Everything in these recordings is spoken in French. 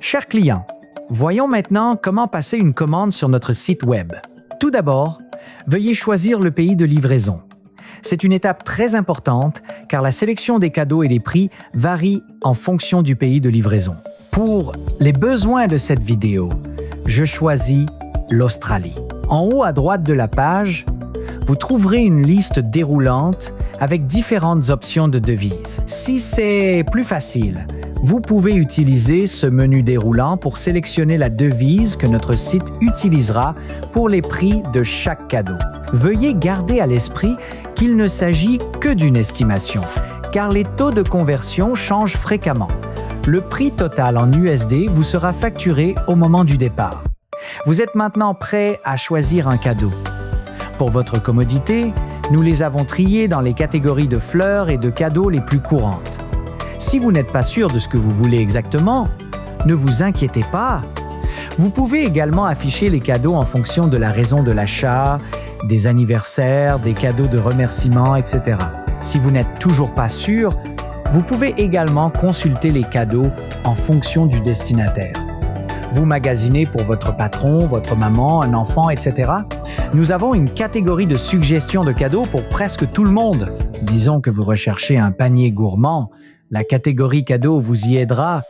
Chers clients, voyons maintenant comment passer une commande sur notre site Web. Tout d'abord, veuillez choisir le pays de livraison. C'est une étape très importante car la sélection des cadeaux et des prix varie en fonction du pays de livraison. Pour les besoins de cette vidéo, je choisis l'Australie. En haut à droite de la page, vous trouverez une liste déroulante avec différentes options de devises. Si c'est plus facile, vous pouvez utiliser ce menu déroulant pour sélectionner la devise que notre site utilisera pour les prix de chaque cadeau. Veuillez garder à l'esprit qu'il ne s'agit que d'une estimation, car les taux de conversion changent fréquemment. Le prix total en USD vous sera facturé au moment du départ. Vous êtes maintenant prêt à choisir un cadeau. Pour votre commodité, nous les avons triés dans les catégories de fleurs et de cadeaux les plus courantes. Si vous n'êtes pas sûr de ce que vous voulez exactement, ne vous inquiétez pas. Vous pouvez également afficher les cadeaux en fonction de la raison de l'achat, des anniversaires, des cadeaux de remerciement, etc. Si vous n'êtes toujours pas sûr, vous pouvez également consulter les cadeaux en fonction du destinataire. Vous magasinez pour votre patron, votre maman, un enfant, etc. Nous avons une catégorie de suggestions de cadeaux pour presque tout le monde. Disons que vous recherchez un panier gourmand. La catégorie cadeaux vous y aidera.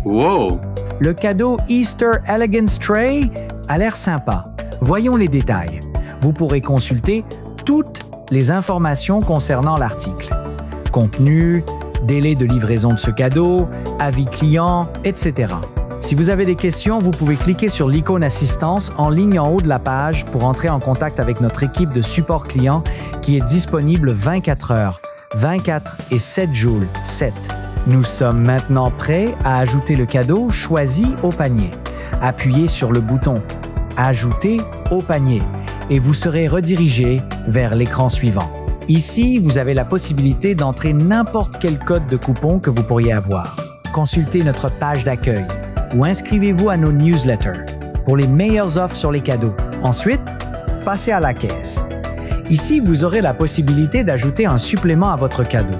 Wow! Le cadeau Easter Elegance Tray a l'air sympa. Voyons les détails. Vous pourrez consulter toutes les informations concernant l'article. Contenu, délai de livraison de ce cadeau, avis client, etc. Si vous avez des questions, vous pouvez cliquer sur l'icône Assistance en ligne en haut de la page pour entrer en contact avec notre équipe de support client qui est disponible 24 heures, 24 et 7 jours, 7. Nous sommes maintenant prêts à ajouter le cadeau choisi au panier. Appuyez sur le bouton « Ajouter au panier » et vous serez redirigé vers l'écran suivant. Ici, vous avez la possibilité d'entrer n'importe quel code de coupon que vous pourriez avoir. Consultez notre page d'accueil ou inscrivez-vous à nos newsletters pour les meilleures offres sur les cadeaux. Ensuite, passez à la caisse. Ici, vous aurez la possibilité d'ajouter un supplément à votre cadeau.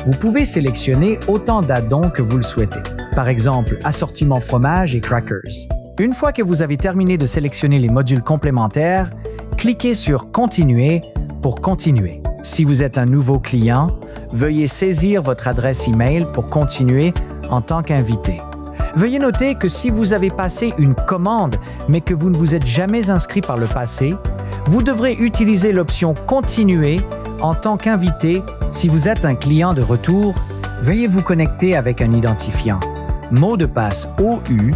Vous pouvez sélectionner autant d'add-ons que vous le souhaitez. Par exemple, assortiment fromage et crackers. Une fois que vous avez terminé de sélectionner les modules complémentaires, cliquez sur « Continuer » pour continuer. Si vous êtes un nouveau client, veuillez saisir votre adresse email pour continuer en tant qu'invité. Veuillez noter que si vous avez passé une commande, mais que vous ne vous êtes jamais inscrit par le passé, vous devrez utiliser l'option « Continuer » en tant qu'invité. Si vous êtes un client de retour, veuillez vous connecter avec un identifiant. Mot de passe OU,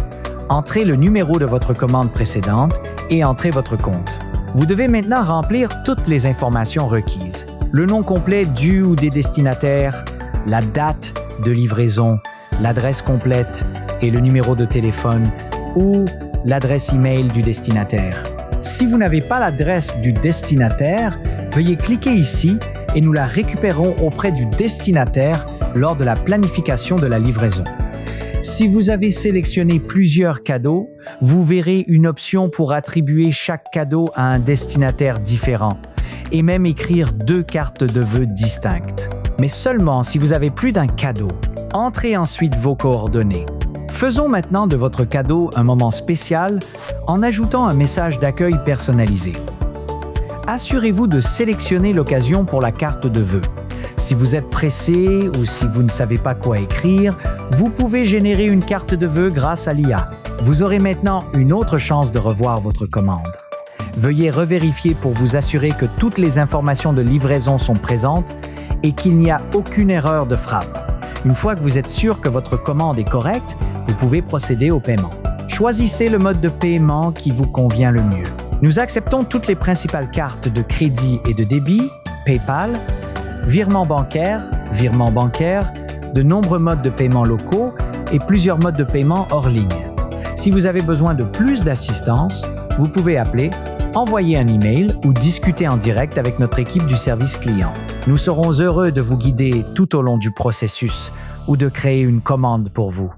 entrez le numéro de votre commande précédente et entrez votre compte. Vous devez maintenant remplir toutes les informations requises. Le nom complet du ou des destinataires, la date de livraison, l'adresse complète et le numéro de téléphone ou l'adresse email du destinataire. Si vous n'avez pas l'adresse du destinataire, veuillez cliquer ici et nous la récupérons auprès du destinataire lors de la planification de la livraison. Si vous avez sélectionné plusieurs cadeaux, vous verrez une option pour attribuer chaque cadeau à un destinataire différent et même écrire 2 cartes de vœux distinctes. Mais seulement si vous avez plus d'un cadeau. Entrez ensuite vos coordonnées. Faisons maintenant de votre cadeau un moment spécial en ajoutant un message d'accueil personnalisé. Assurez-vous de sélectionner l'occasion pour la carte de vœux. Si vous êtes pressé ou si vous ne savez pas quoi écrire, vous pouvez générer une carte de vœux grâce à l'IA. Vous aurez maintenant une autre chance de revoir votre commande. Veuillez revérifier pour vous assurer que toutes les informations de livraison sont présentes et qu'il n'y a aucune erreur de frappe. Une fois que vous êtes sûr que votre commande est correcte, vous pouvez procéder au paiement. Choisissez le mode de paiement qui vous convient le mieux. Nous acceptons toutes les principales cartes de crédit et de débit, PayPal, virement bancaire, de nombreux modes de paiement locaux et plusieurs modes de paiement hors ligne. Si vous avez besoin de plus d'assistance, vous pouvez appeler, envoyer un email ou discuter en direct avec notre équipe du service client. Nous serons heureux de vous guider tout au long du processus ou de créer une commande pour vous.